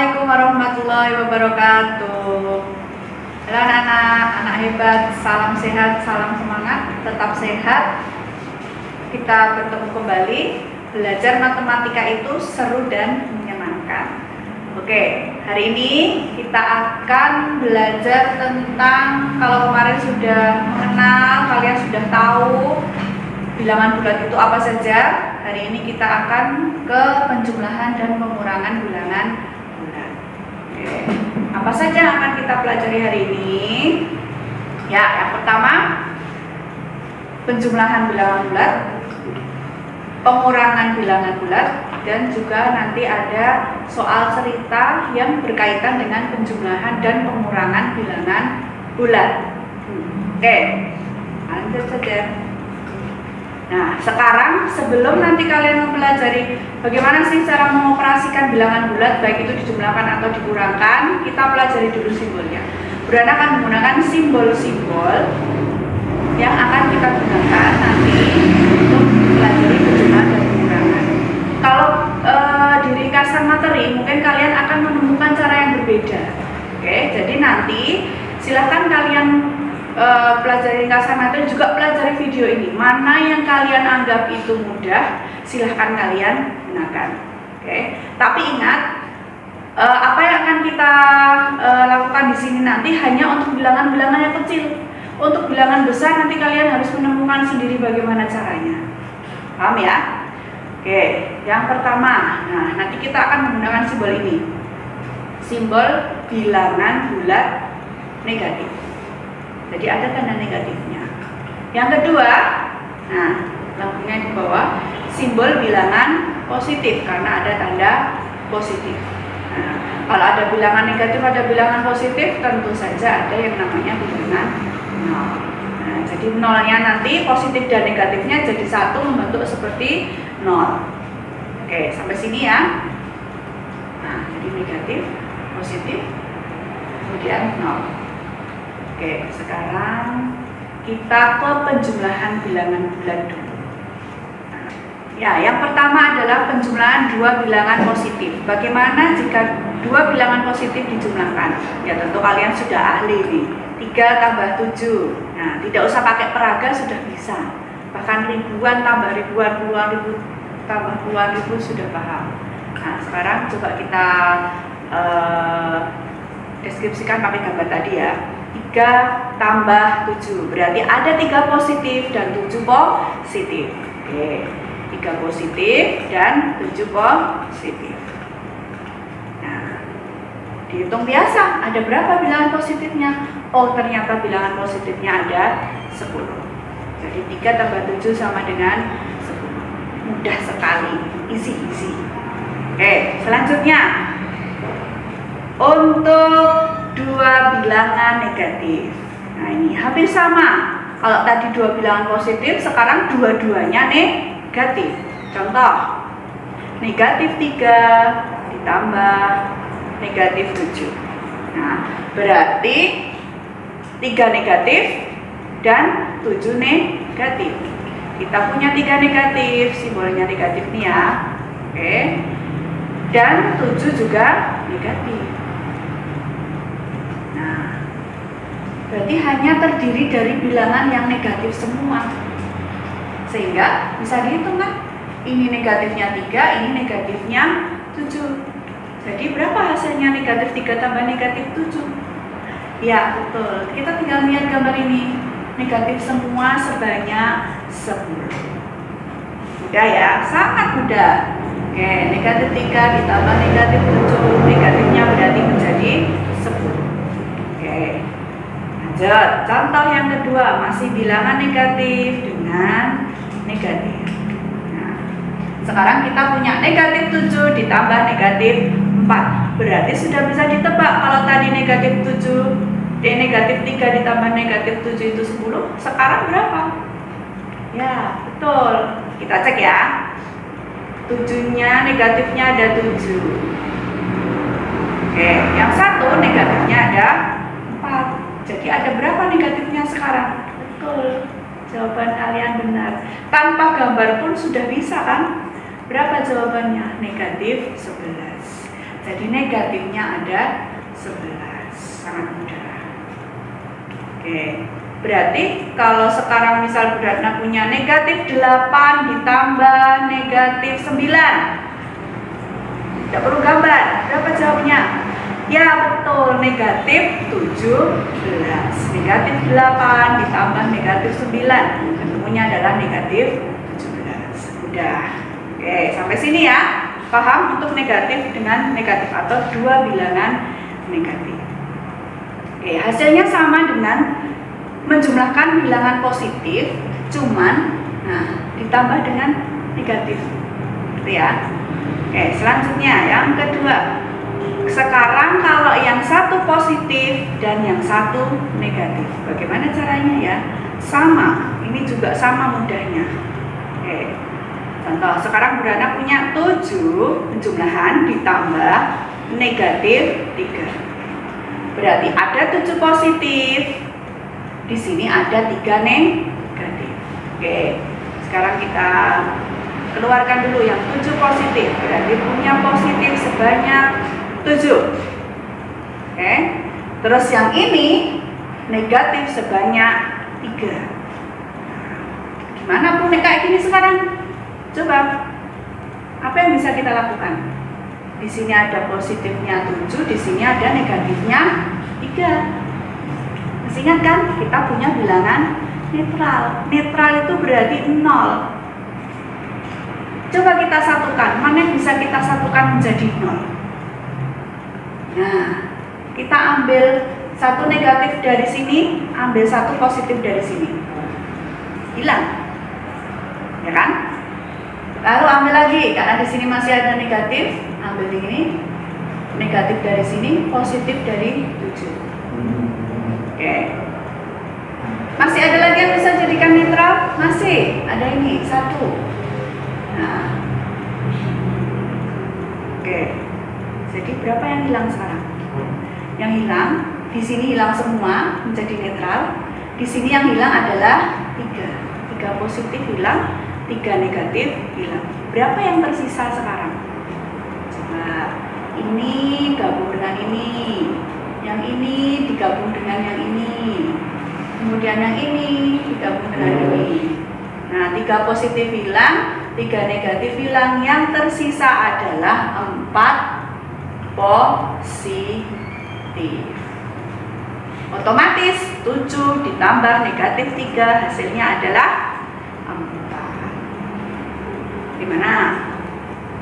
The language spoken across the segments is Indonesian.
Assalamualaikum warahmatullahi wabarakatuh. Halo anak-anak hebat, salam sehat, salam semangat, tetap sehat. Kita bertemu kembali. Belajar matematika itu seru dan menyenangkan. Oke, hari ini kita akan belajar tentang, kalau kemarin sudah mengenal, kalian sudah tahu bilangan bulat itu apa saja. Hari ini kita akan ke penjumlahan dan pengurangan bilangan bulat. Oke. Apa saja yang akan kita pelajari hari ini? Ya, yang pertama penjumlahan bilangan bulat, pengurangan bilangan bulat, dan juga nanti ada soal cerita yang berkaitan dengan penjumlahan dan pengurangan bilangan bulat. Oke, lanjut saja. Nah, sekarang sebelum nanti kalian mempelajari bagaimana sih cara mengoperasikan bilangan bulat, baik itu dijumlahkan atau dikurangkan, kita pelajari dulu simbolnya. Bulan akan menggunakan simbol-simbol yang akan kita gunakan nanti untuk mempelajari penjumlahan dan pengurangan. Kalau di ringkasan materi mungkin kalian akan menemukan cara yang berbeda. Oke, jadi nanti silakan kalian pelajari ringkasan materi, juga pelajari video ini. Mana yang kalian anggap itu mudah, silahkan kalian gunakan. Oke. Tapi ingat, apa yang akan kita lakukan di sini nanti hanya untuk bilangan-bilangan yang kecil. Untuk bilangan besar nanti kalian harus menemukan sendiri bagaimana caranya. Paham ya? Oke. Yang pertama, nah nanti kita akan menggunakan simbol ini. Simbol bilangan bulat negatif. Jadi ada tanda negatifnya. Yang kedua, nah lampunya di bawah, simbol bilangan positif karena ada tanda positif. Nah, kalau ada bilangan negatif, ada bilangan positif, tentu saja ada yang namanya bilangan nol. Nah, jadi nolnya nanti positif dan negatifnya jadi satu membentuk seperti nol. Oke, sampai sini ya. Nah, jadi negatif, positif, kemudian nol. Oke, sekarang kita ke penjumlahan bilangan bulat dulu. Nah, ya, yang pertama adalah penjumlahan dua bilangan positif. Bagaimana jika dua bilangan positif dijumlahkan? Ya tentu kalian sudah ahli nih. 3 tambah 7. Nah, tidak usah pakai peraga sudah bisa. Bahkan ribuan tambah ribuan, puluhan ribu tambah puluhan ribu sudah paham. Nah, sekarang coba kita deskripsikan pakai gambar tadi ya. 3 tambah 7 berarti ada 3 positif dan 7 positif. Oke, 3 positif dan 7 positif. Nah, dihitung biasa, ada berapa bilangan positifnya? Oh, ternyata bilangan positifnya ada 10. Jadi 3 tambah 7 sama dengan 10. Mudah sekali, easy. Oke, selanjutnya untuk dua bilangan negatif. Nah, ini hampir sama. Kalau tadi dua bilangan positif, sekarang dua-duanya negatif. Contoh, negatif 3 ditambah negatif 7. Nah, berarti 3 negatif dan 7 negatif. Kita punya 3 negatif, simbolnya negatif nih ya. Oke. Dan 7 juga negatif. Berarti hanya terdiri dari bilangan yang negatif semua. Sehingga bisa dihitung kan? Ini negatifnya 3, ini negatifnya 7. Jadi berapa hasilnya negatif 3 tambah negatif 7? Ya, betul. Kita tinggal lihat gambar ini. Negatif semua sebanyak 10. Mudah ya? Sangat mudah. Oke, negatif 3 ditambah negatif 7. Negatifnya berarti menjadi 10. Oke. Contoh yang kedua, masih bilangan negatif dengan negatif. Nah, sekarang kita punya negatif 7 ditambah negatif 4. Berarti sudah bisa ditebak kalau tadi negatif 7, negatif 3 ditambah negatif 7 itu 10. Sekarang berapa? Ya, betul. Kita cek ya. 7-nya negatifnya ada 7. Oke, yang satu negatifnya ada 4. Jadi ada berapa negatifnya sekarang? Betul, jawaban kalian benar. Tanpa gambar pun sudah bisa kan? Berapa jawabannya? Negatif 11. Jadi negatifnya ada 11. Sangat mudah. Oke. Berarti kalau sekarang misal Bu Ratna punya negatif 8 ditambah negatif 9. Tidak perlu gambar. Berapa jawabnya? Ya betul, negatif 17. Negatif 8 ditambah negatif 9. Ketemunya adalah negatif 17. Udah. Oke, sampai sini ya. Paham untuk negatif dengan negatif atau dua bilangan negatif. Oke, hasilnya sama dengan menjumlahkan bilangan positif, cuman ditambah dengan negatif. Gitu ya. Oke, selanjutnya yang kedua. Sekarang kalau yang satu positif dan yang satu negatif, bagaimana caranya ya? Sama, ini juga sama mudahnya. Oke, contoh, sekarang Bu Ratna punya 7 penjumlahan ditambah negatif 3. Berarti ada 7 positif, di sini ada 3 negatif. Oke, sekarang kita keluarkan dulu yang 7 positif, berarti punya positif sebanyak 7. Oke. Terus yang ini negatif sebanyak 3. Gimana pun kayak gini sekarang? Coba. Apa yang bisa kita lakukan? Di sini ada positifnya 7, di sini ada negatifnya 3. Masih ingat kan? Kita punya bilangan netral. Netral itu berarti 0. Coba kita satukan. Mana yang bisa kita satukan menjadi 0? Nah, kita ambil satu negatif dari sini, ambil satu positif dari sini. Hilang. Ya kan? Lalu ambil lagi, karena di sini masih ada negatif, ambil ini. Negatif dari sini, positif dari 7. Oke. Masih ada lagi yang bisa jadikan netral? Masih. Ada ini, 1. Nah. Oke. Jadi berapa yang hilang sekarang? Yang hilang, di sini hilang semua menjadi netral. Di sini yang hilang adalah 3. 3 positif hilang, 3 negatif hilang. Berapa yang tersisa sekarang? Coba, ini gabung dengan ini. Yang ini digabung dengan yang ini. Kemudian yang ini digabung dengan ini. Nah, 3 positif hilang, 3 negatif hilang. Yang tersisa adalah 4 positif. Otomatis 7 ditambah negatif 3 hasilnya adalah 4. Gimana?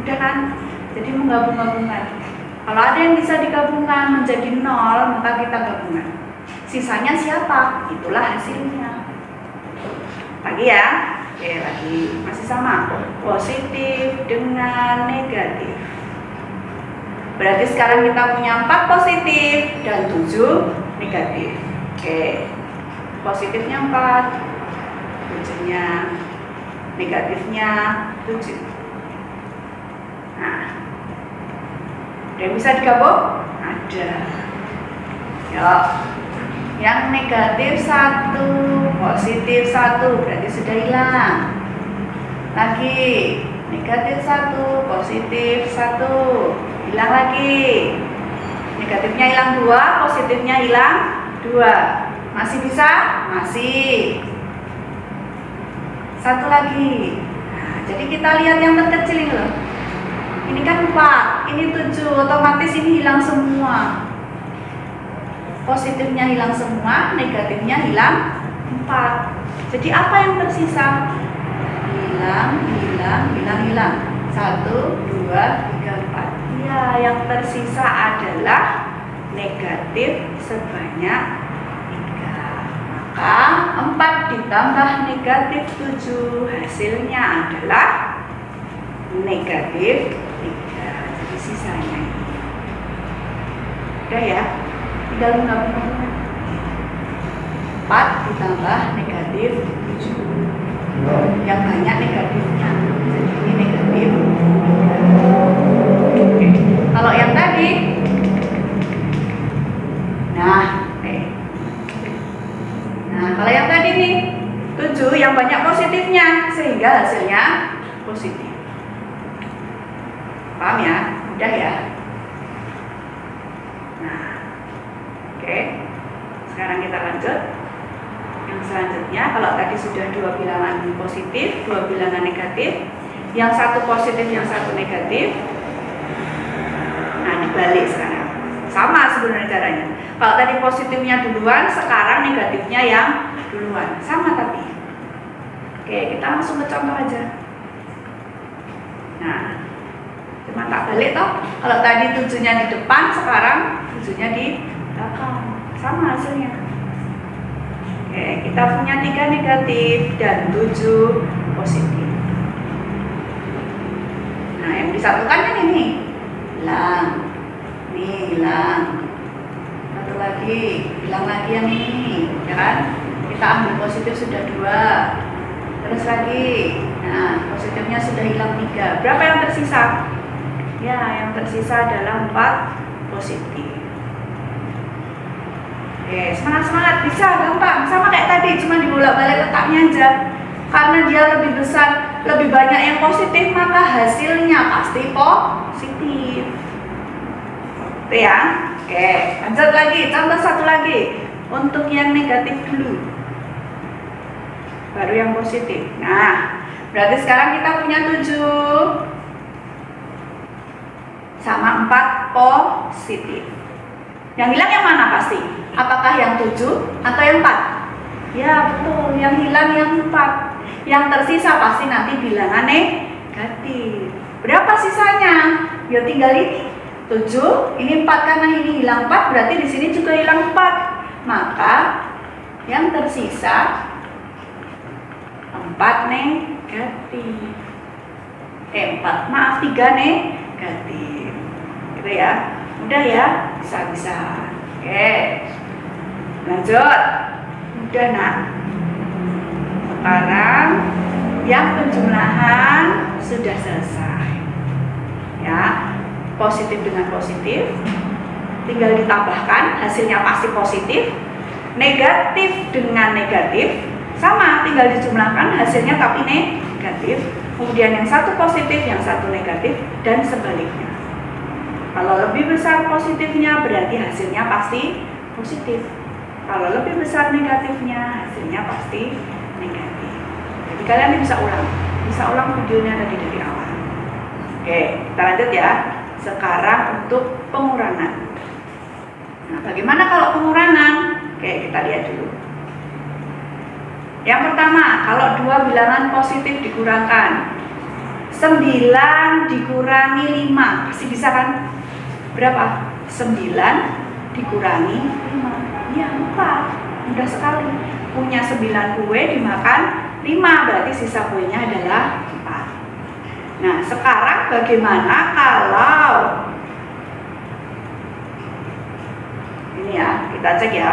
Udah kan? Jadi menggabung-gabungkan. Kalau ada yang bisa digabungkan menjadi 0, maka kita gabungkan. Sisanya siapa? Itulah hasilnya. Lagi ya? Oke, lagi. Masih sama. Positif dengan negatif. Berarti sekarang kita punya 4 positif dan 7 negatif. Oke. Positifnya 4, 7-nya, negatifnya 7. Nah, ada yang bisa digabung? Ada. Yuk. Yang negatif 1, positif 1, berarti sudah hilang. Lagi. Negatif 1, positif 1, hilang lagi. Negatifnya hilang 2, positifnya hilang 2. Masih bisa? Masih. 1 lagi. Nah, jadi kita lihat yang terkecil ini loh. Ini kan 4, ini 7, otomatis ini hilang semua. Positifnya hilang semua, negatifnya hilang 4. Jadi apa yang tersisa? Hilang. 1, 2, 3, 4. Ya, yang tersisa adalah negatif sebanyak 3. Maka 4 ditambah negatif 7 hasilnya adalah negatif 3. Jadi sisanya ini. Udah ya, tinggal menggabung. 4 ditambah negatif 7. Yang banyak negatifnya, jadi ini negatif. Oke. Kalau yang tadi, kalau yang tadi nih 7 yang banyak positifnya, sehingga hasilnya positif. Paham ya? Mudah ya? Nah, oke. Sekarang kita lanjut. Yang selanjutnya, kalau tadi sudah dua bilangan positif, dua bilangan negatif, yang satu positif, yang satu negatif. Nah, dibalik sekarang. Sama sebenarnya caranya. Kalau tadi positifnya duluan, sekarang negatifnya yang duluan. Sama tapi. Oke, kita langsung ke contoh aja. Nah, cuma tak balik toh. Kalau tadi 7-nya di depan, sekarang 7-nya di belakang. Sama hasilnya. Oke, kita punya 3 negatif dan 7 positif. Nah, yang disatukan kan ini. Hilang. Nih, hilang. Satu lagi, hilang lagi yang ini, ya kan? Kita ambil positif sudah 2. Terus lagi. Nah, positifnya sudah hilang 3. Berapa yang tersisa? Ya, yang tersisa adalah 4 positif. Oke, semangat-semangat, bisa, gampang. Sama kayak tadi, cuma dibolak-balik letaknya aja. Karena dia lebih besar, lebih banyak yang positif, maka hasilnya pasti positif. Oke ya. Oke, lanjut lagi. Contoh satu lagi. Untuk yang negatif dulu. Baru yang positif. Nah, berarti sekarang kita punya 7 sama 4 positif. Yang hilang yang mana pasti? Apakah yang 7 atau yang 4? Ya betul, yang hilang yang 4. Yang tersisa pasti nanti bilangan negatif. Berapa sisanya? Ya tinggal ini 7, ini 4 karena ini hilang 4, berarti di sini juga hilang 4. Maka yang tersisa 4 negatif. 3 negatif. Gitu ya. Udah ya, bisa. Oke. Lanjut. Udah nak. Sekarang yang penjumlahan sudah selesai. Ya. Positif dengan positif. Tinggal ditambahkan, hasilnya pasti positif. Negatif dengan negatif sama, tinggal dijumlahkan hasilnya tapi negatif. Kemudian yang satu positif, yang satu negatif, dan sebaliknya. Kalau lebih besar positifnya berarti hasilnya pasti positif. Kalau lebih besar negatifnya hasilnya pasti negatif. Jadi kalian bisa ulang videonya tadi dari awal. Oke, kita lanjut ya. Sekarang untuk pengurangan. Nah, bagaimana kalau pengurangan? Oke, kita lihat dulu. Yang pertama, kalau dua bilangan positif dikurangkan, 9 dikurangi 5, pasti bisa kan? Berapa? 9 dikurangi 5. Ya, 4. Mudah sekali. Punya 9 kue dimakan 5, berarti sisa kuenya adalah 4. Nah, sekarang bagaimana kalau ini ya, kita cek ya.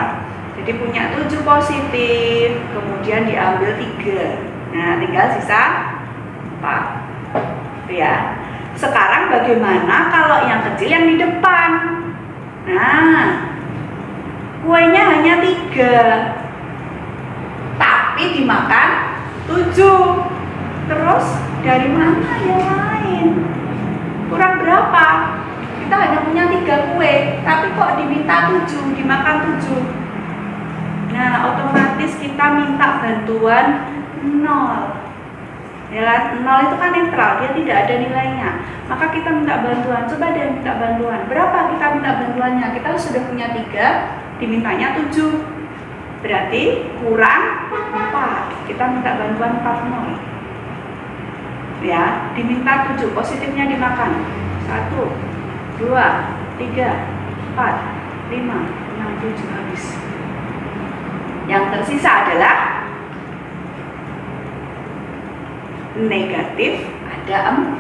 Jadi punya 7 positif, kemudian diambil 3. Nah, tinggal sisa 4. Ya. Sekarang bagaimana kalau yang kecil yang di depan? Nah, kuenya hanya 3, tapi dimakan 7. Terus dari mana yang lain? Kurang berapa? Kita hanya punya 3 kue, tapi kok diminta 7, dimakan 7. Nah, otomatis kita minta bantuan 0. Ya, 0 itu kan netral, dia tidak ada nilainya. Maka kita minta bantuan. Coba deh minta bantuan. Berapa kita minta bantuannya? Kita sudah punya 3, dimintanya 7. Berarti kurang 4. Kita minta bantuan 4 ya, diminta 7, positifnya dimakan 1, 2, 3, 4, 5, 6, 7, habis. Yang tersisa adalah negatif, ada 4.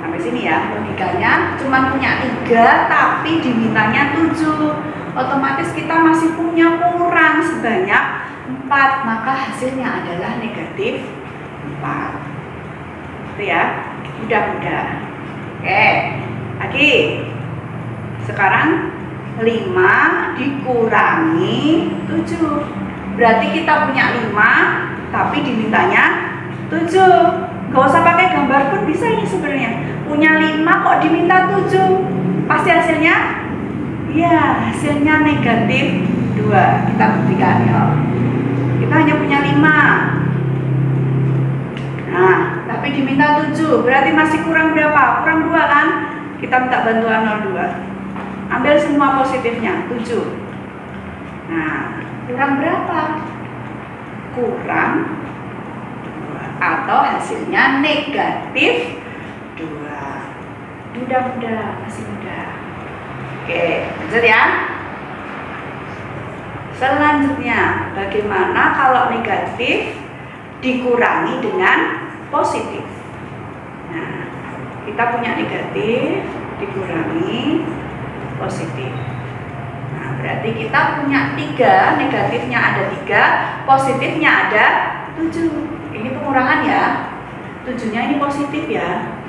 Sampai sini ya, logikanya cuma punya 3 tapi dimintanya 7. Otomatis kita masih punya kurang sebanyak 4, maka hasilnya adalah negatif 4. Itu ya, mudah-mudah. Oke, lagi. Sekarang 5 dikurangi 7. Berarti kita punya 5 tapi dimintanya 7. Gak usah pakai gambar pun bisa ini sebenarnya. Punya 5 kok diminta 7. Pasti hasilnya? Ya, hasilnya negatif 2. Kita buktikan ya. Kita hanya punya 5. Nah, tapi diminta 7. Berarti masih kurang berapa? Kurang 2 kan? Kita minta bantuan 02. Ambil semua positifnya, 7. Nah, kurang berapa? Kurang 2. Atau hasilnya negatif 2. Mudah-mudah, masih mudah. Oke, lanjut ya. Selanjutnya, bagaimana kalau negatif dikurangi dengan positif? Nah, kita punya negatif dikurangi positif. Nah, berarti kita punya 3, negatifnya ada 3, positifnya ada 7. Ini pengurangan ya. 7-nya ini positif ya.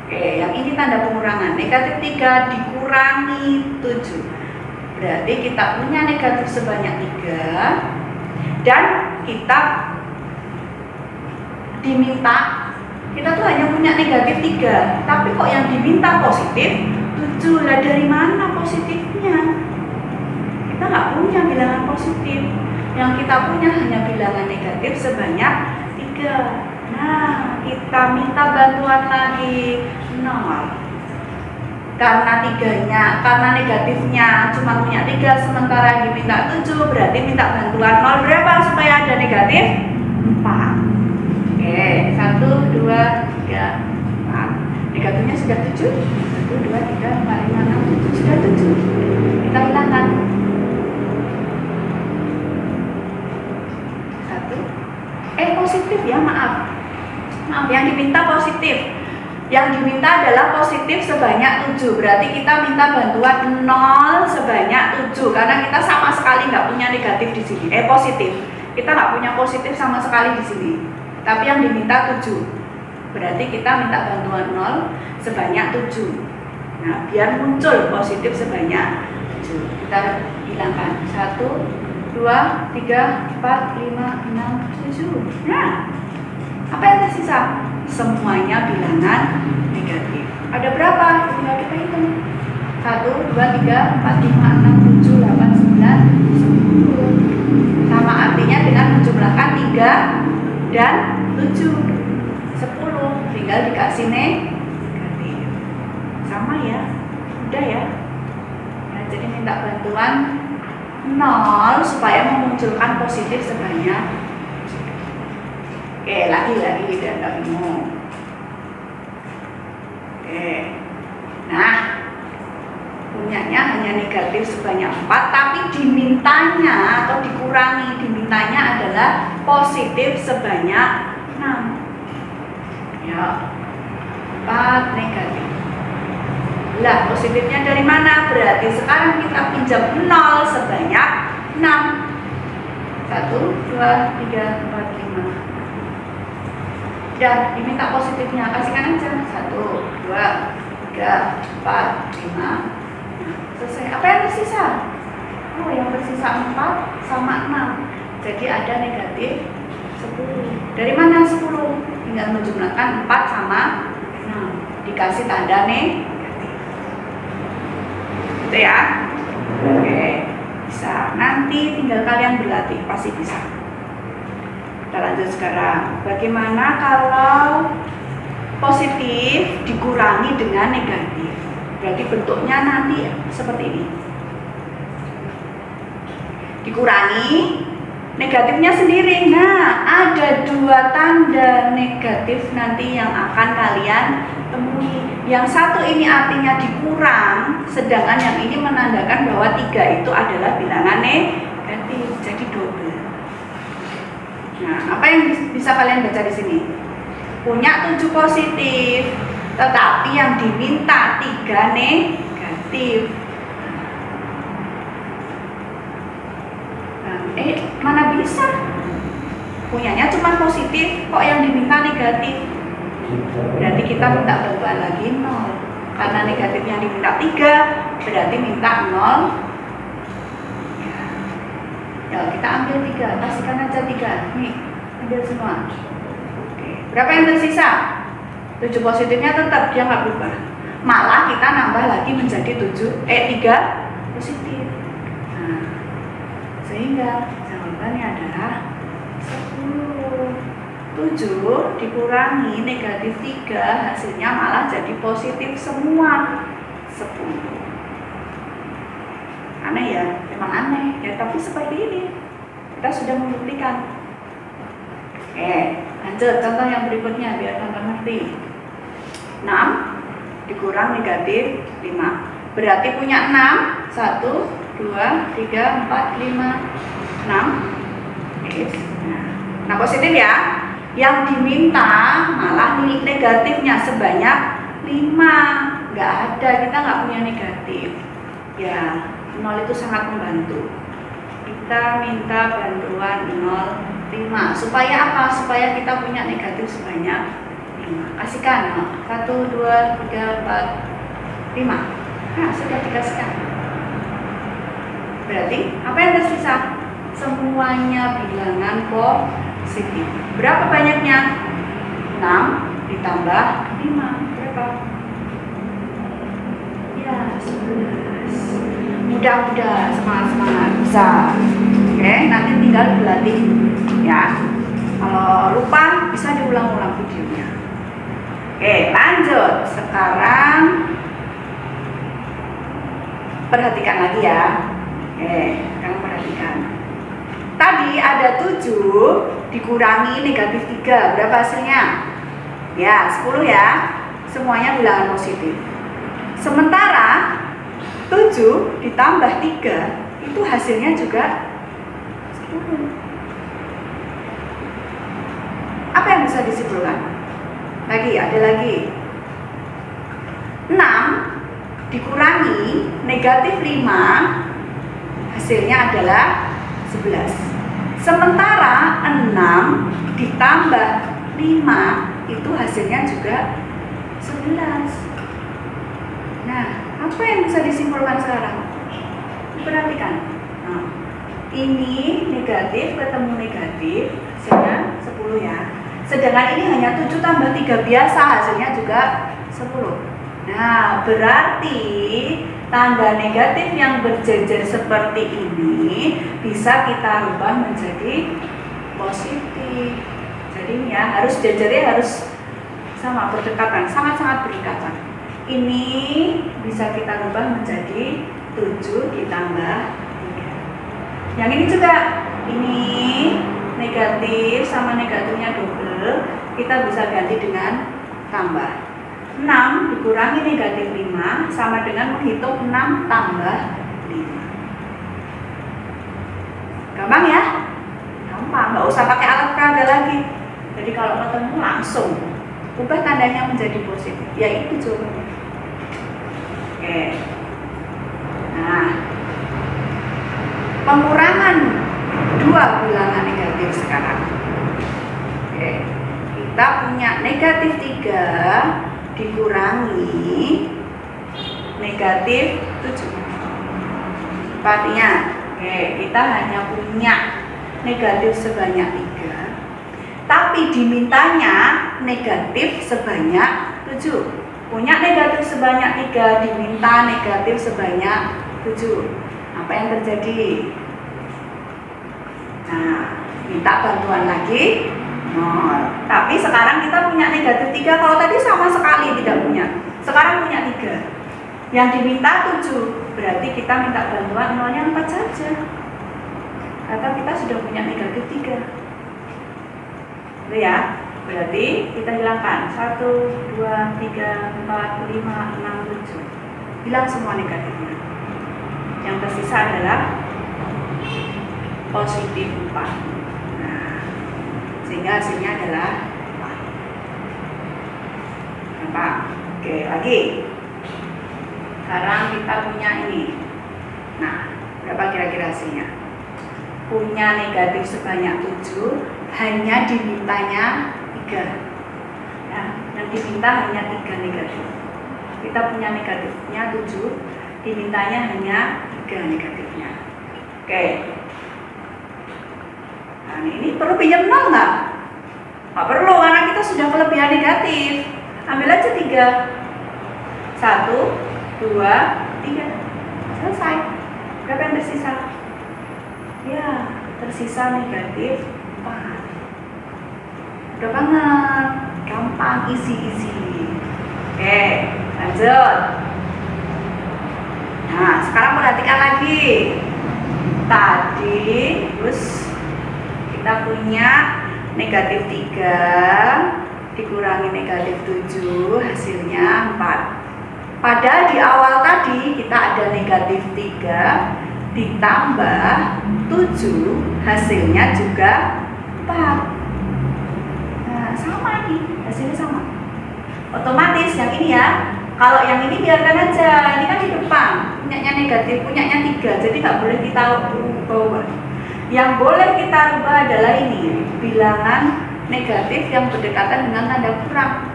Oke, yang ini tanda pengurangan. Negatif 3 dikurangi 7. Berarti kita punya negatif sebanyak 3. Dan kita diminta, kita tuh hanya punya negatif 3. Tapi kok yang diminta positif 7. Lah dari mana positifnya? Kita nggak punya bilangan positif. Yang kita punya hanya bilangan negatif sebanyak 3. Nah, kita minta bantuan lagi 0. Karena negatifnya cuma punya 3, sementara yang diminta 7, berarti minta bantuan 0 berapa supaya ada negatif? 4. Oke, 1, 2, 3, 4. Negatifnya sudah 7. 1, 2, 3, 4, 5, 6, 7. Sudah 7. Kita hilangkan. 1. Positif ya, maaf, yang diminta positif. Yang diminta adalah positif sebanyak 7. Berarti kita minta bantuan 0 sebanyak 7. Karena kita sama sekali nggak punya negatif di sini. Positif. Kita nggak punya positif sama sekali di sini. Tapi yang diminta 7. Berarti kita minta bantuan 0 sebanyak 7. Nah, biar muncul positif sebanyak 7. Kita hilangkan. 1, 2, 3, 4, 5, 6, 7. Nah, apa yang tersisa? Semuanya bilangan negatif. Ada berapa? Tinggal kita hitung. 1, 2, 3, 4, 5, 6, 7, 8, 9, 10. Sama artinya dengan menjumlahkan 3 dan 7. 10. Tinggal dikasih negatif. Sama ya? Udah ya? Nah, jadi minta bantuan 0 supaya memunculkan positif sebanyak. Oke, lagi biar nggak bingung. Oke, nah punyanya hanya negatif sebanyak 4, tapi dimintanya atau dimintanya adalah positif sebanyak 6. Ya, 4 negatif. Lah, positifnya dari mana? Berarti sekarang kita pinjam 0 sebanyak 6. 1, 2, 3, 4, 5. Dan diminta positifnya, kasihkan aja. 1, 2, 3, 4, 5. Selesai. Apa yang tersisa? Oh, yang tersisa 4 sama 6. Jadi ada negatif 10. Dari mana 10? Tinggal menjumlahkan 4 sama 6. Dikasih tanda negatif. Gitu ya. Oke, bisa. Nanti tinggal kalian berlatih, pasti bisa. Kita lanjut sekarang. Bagaimana kalau positif dikurangi dengan negatif? Berarti bentuknya nanti seperti ini. Dikurangi, negatifnya sendiri. Nah, ada 2 tanda negatif nanti yang akan kalian temui. Yang satu ini artinya dikurang, sedangkan yang ini menandakan bahwa 3 itu adalah bilangan negatif. Jadi double. Nah, apa yang bisa kalian baca di sini? Punya 7 positif, tetapi yang diminta 3 negatif. Nah, mana bisa? Punyanya cuma positif, kok yang diminta negatif? Berarti kita minta bantuan lagi 0. Karena negatif yang diminta 3, berarti minta 0. Ya, kita ambil 3, kasihkan aja 3. Nih, ambil semua. Oke. Berapa yang tersisa? 7 positifnya tetap, dia nggak berubah. malah kita nambah lagi menjadi 3 positif. Nah, sehingga jawabannya adalah 10. 7 dikurangi negatif 3 hasilnya malah jadi positif semua, 10. Aneh ya, memang aneh ya, tapi seperti ini kita sudah membuktikan. Lanjut contoh yang berikutnya biar teman-teman ngerti. 6 dikurang negatif 5 berarti punya 6. 1, 2, 3, 4, 5, 6. Nah, positif ya. Yang diminta malah negatifnya sebanyak 5. Nggak ada, kita nggak punya negatif ya. 0 itu sangat membantu. Kita minta bantuan 0,5 supaya apa? Supaya kita punya negatif sebanyak 5. Kasihkan 1, 2, 3, 4, 5. Nah, sudah dikasihkan. Berarti apa yang tersisa? Semuanya bilangan positif. Berapa banyaknya? 6 ditambah 5. Berapa? Ya, 11. Mudah-mudah, semangat-semangat, bisa. Nanti tinggal dilatih ya. Kalau lupa bisa diulang-ulang videonya. Lanjut. Sekarang perhatikan lagi ya. Sekarang perhatikan. Tadi ada 7 dikurangi negatif 3. Berapa hasilnya? Ya, 10 ya. Semuanya bilangan positif. Sementara 7 ditambah 3 itu hasilnya juga 10. Apa yang bisa disimpulkan? Ada lagi 6 dikurangi negatif 5 hasilnya adalah 11. Sementara 6 ditambah 5 itu hasilnya juga 11. Nah, apa yang bisa disimpulkan sekarang? Perhatikan. Nah, ini negatif ketemu negatif, hasilnya 10 ya. Sedangkan ini hanya 7 tambah 3 biasa, hasilnya juga 10. Nah, berarti tanda negatif yang berjejer seperti ini bisa kita rubah menjadi positif. Jadi ini ya, harus jejernya harus sama, berdekatan, sangat-sangat berdekatan. Ini bisa kita rubah menjadi 7 ditambah 3. Yang ini juga, ini negatif sama negatifnya double, kita bisa ganti dengan tambah. 6 dikurangi negatif 5 sama dengan menghitung 6 tambah 5. Gampang ya? Gampang, nggak usah pakai alat peraga lagi. Jadi kalau ketemu langsung ubah tandanya menjadi positif, yaitu jawabannya. Nah, pengurangan 2 bilangan negatif sekarang. Kita punya negatif 3 dikurangi negatif 7. Artinya, kita hanya punya negatif sebanyak 3, tapi dimintanya negatif sebanyak 7. Punya negatif sebanyak 3, diminta negatif sebanyak 7. Apa yang terjadi? Nah, minta bantuan lagi 0. Tapi sekarang kita punya negatif 3. Kalau tadi sama sekali tidak punya, sekarang punya 3. Yang diminta 7. Berarti kita minta bantuan 0-nya 4 saja, karena kita sudah punya negatif 3. Itu ya. Berarti kita hilangkan 1, 2, 3, 4, 5, 6, 7. Hilang semua negatifnya. Yang tersisa adalah positif 4. Nah, sehingga hasilnya adalah 4. Gampang. Lagi. Sekarang kita punya ini. Nah, berapa kira-kira hasilnya? Punya negatif sebanyak 7, hanya dimintanya 3. Ya, yang diminta hanya 3 negatif. Kita punya negatifnya 7, dimintanya hanya 3 negatifnya. Nah, ini perlu pinjam 0 nggak? Nggak perlu, karena kita sudah kelebihan negatif. Ambil aja 3. 1, 2, 3. Selesai. Berapa yang tersisa? Ya, tersisa negatif 4. Udah banget. Gampang, easy. Oke, lanjut. Nah, sekarang perhatikan lagi. Tadi, terus kita punya negatif 3 dikurangi negatif 7, hasilnya 4. Padahal di awal tadi kita ada negatif 3 ditambah 7, hasilnya juga 4. Nah, sama nih, hasilnya sama. Otomatis yang ini ya, kalau yang ini biarkan aja, ini kan di depan, punyanya negatif, punyanya 3, jadi nggak boleh kita ubah. Yang boleh kita ubah adalah ini, bilangan negatif yang berdekatan dengan tanda kurang.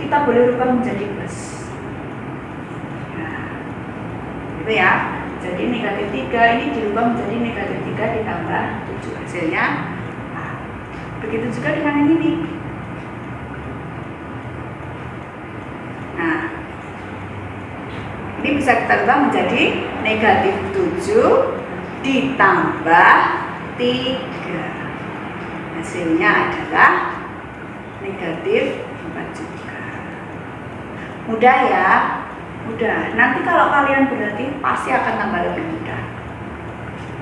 Kita boleh rubah menjadi plus. Nah, gitu ya. Jadi negatif 3 ini dirubah menjadi negatif 3 ditambah 7, hasilnya. Nah, begitu juga dengan yang ini. Nah, ini bisa kita ubah menjadi negatif 7 ditambah 3. Hasilnya adalah negatif 4 juga. Mudah ya? Mudah. Nanti kalau kalian berlatih pasti akan tambah lebih mudah.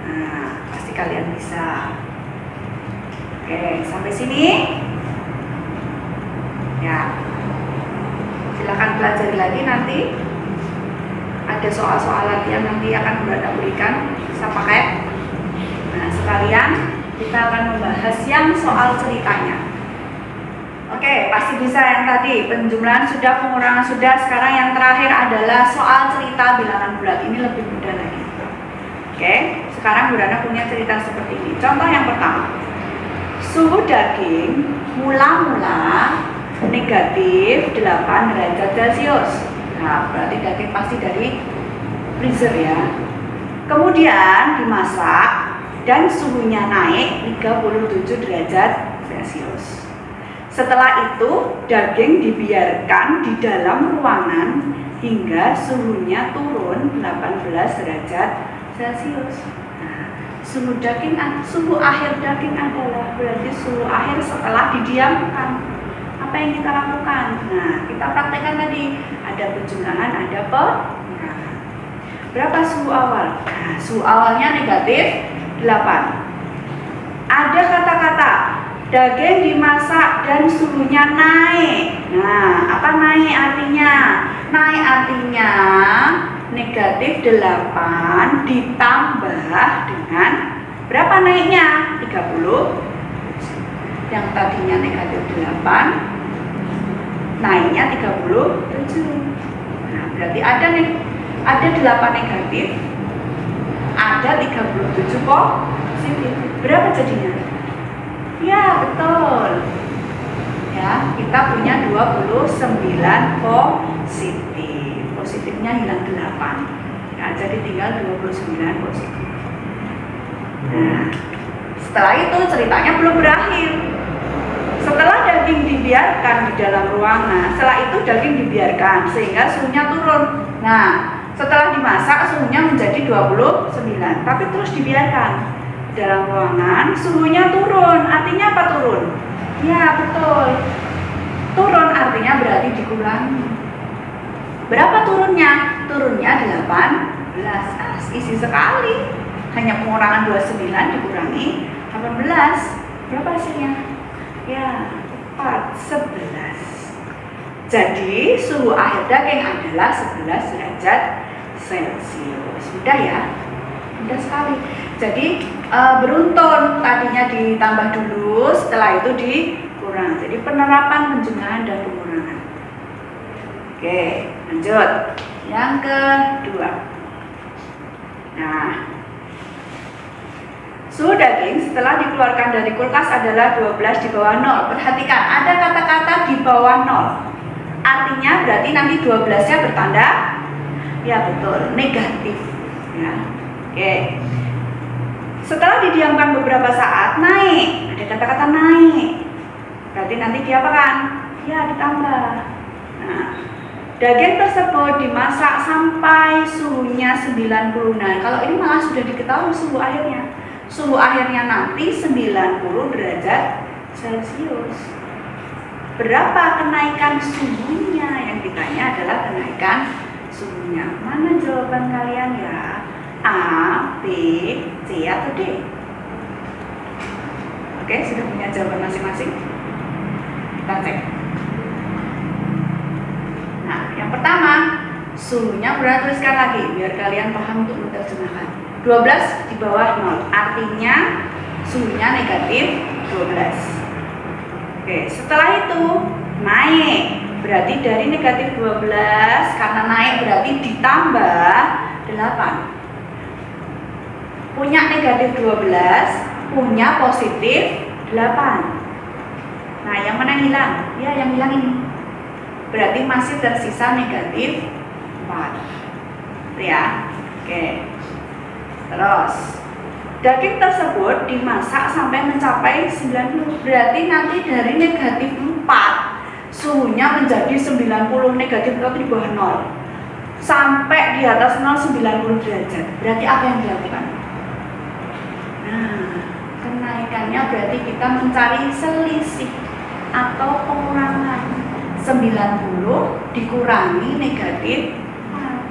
Nah, pasti kalian bisa. Oke, sampai sini. Ya. Silakan pelajari lagi nanti. Ada soal-soal latihan nanti akan Bunda berikan. Bisa pakai. Nah, sekalian kita akan membahas yang soal ceritanya. Oke, pasti bisa yang tadi. Penjumlahan sudah, pengurangan sudah. Sekarang yang terakhir adalah soal cerita bilangan bulat. Ini lebih mudah lagi. Oke, sekarang Bunda punya cerita seperti ini. Contoh yang pertama. Suhu daging mula-mula negatif 8 derajat Celcius. Nah, berarti daging pasti dari freezer ya. Kemudian dimasak dan suhunya naik 37 derajat Celcius. Setelah itu daging dibiarkan di dalam ruangan hingga suhunya turun 18 derajat Celcius. Nah, suhu akhir daging adalah berarti suhu akhir setelah didiamkan. Apa yang kita lakukan? Nah, kita praktekkan tadi, ada penjumlahan, ada pengurangan. Berapa suhu awal? Nah, suhu awalnya negatif 8. Ada kata-kata daging dimasak dan suhunya naik. Nah, apa naik artinya? Naik artinya negatif 8 ditambah dengan berapa naiknya? 30. Yang tadinya negatif 8 naiknya 37. Nah, berarti ada 8 negatif, ada 37 positif. Berapa jadinya? Ya, betul. Ya, kita punya 29 positif. Positifnya hilang 8. Ya, jadi tinggal 29 positif. Nah, setelah itu ceritanya belum berakhir. Setelah daging dibiarkan di dalam ruangan, setelah itu daging dibiarkan sehingga suhunya turun. Nah, setelah dimasak suhunya menjadi 29, tapi terus dibiarkan di dalam ruangan, suhunya turun. Artinya apa turun? Ya, betul. Turun artinya berarti dikurangi. Berapa turunnya? Turunnya 18. Isi sekali. Hanya pengurangan 29 dikurangi 18. Berapa hasilnya? Ya, 11. Jadi suhu akhir daging adalah 11 derajat Celcius. Mudah ya? Mudah sekali. Jadi beruntun, tadinya ditambah dulu, setelah itu dikurang. Jadi penerapan penjumlahan dan pengurangan. Oke, lanjut. Yang kedua. Nah, suhu daging setelah dikeluarkan dari kulkas adalah 12 di bawah 0. Perhatikan, ada kata-kata di bawah 0. Artinya berarti nanti 12-nya bertanda, ya betul, negatif. Ya. Oke. Setelah didiamkan beberapa saat, naik. Ada kata-kata naik. Berarti nanti diapakan? Ya, ditambah. Nah, Daging tersebut dimasak sampai suhunya 90. Nah, kalau ini malah sudah diketahui suhu akhirnya. Suhu akhirnya nanti 90 derajat Celcius. Berapa kenaikan suhunya? Yang ditanya adalah kenaikan suhunya. Mana jawaban kalian ya? A, B, C, atau D? Oke, sudah punya jawaban masing-masing? Kita cek. Nah, yang pertama, suhunya Bunda tuliskan lagi biar kalian paham untuk menerjemahkan. 12 di bawah 0, artinya suhunya negatif 12. Oke, setelah itu naik, berarti dari negatif 12, karena naik berarti ditambah 8. Punya negatif 12, punya positif 8. Nah, yang mana yang hilang? Ya, yang hilang ini. Berarti masih tersisa negatif 4. Ya, oke. Terus, daging tersebut dimasak sampai mencapai 90. Berarti nanti dari negatif 4, suhunya menjadi 90, negatif 4 di bawah 0. Sampai di atas 0, 90 derajat. Berarti apa yang dilakukan? Nah, kenaikannya berarti kita mencari selisih atau pengurangan. 90 dikurangi negatif 4.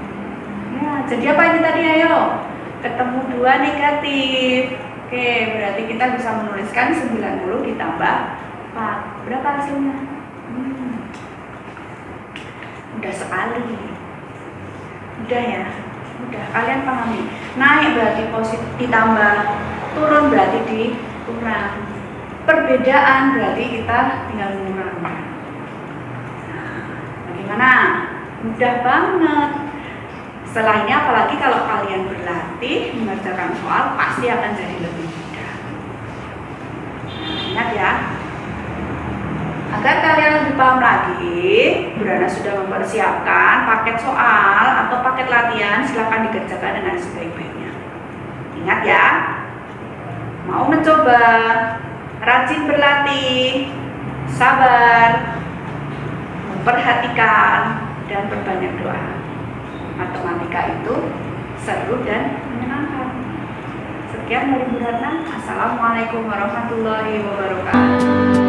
Ya, jadi apa ini tadi, ayo? Ketemu 2 negatif. Oke, berarti kita bisa menuliskan 90 ditambah 4. Berapa hasilnya? Mudah sekali. Mudah ya? Mudah, kalian pahami. Naik berarti positif ditambah, turun berarti dikurang. Perbedaan berarti kita tinggal mengurangi. Nah, bagaimana? Mudah banget. Setelah ini apalagi kalau kalian berlatih mengerjakan soal pasti akan jadi lebih mudah. Ingat ya. Agar kalian lebih paham lagi, Brana sudah mempersiapkan paket soal atau paket latihan, silakan dikerjakan dengan sebaik-baiknya. Ingat ya. Mau mencoba, rajin berlatih, sabar, memperhatikan, dan berbanyak doa. Matematika itu seru dan menyenangkan. Sekian dari Bu Ratna. Assalamualaikum warahmatullahi wabarakatuh.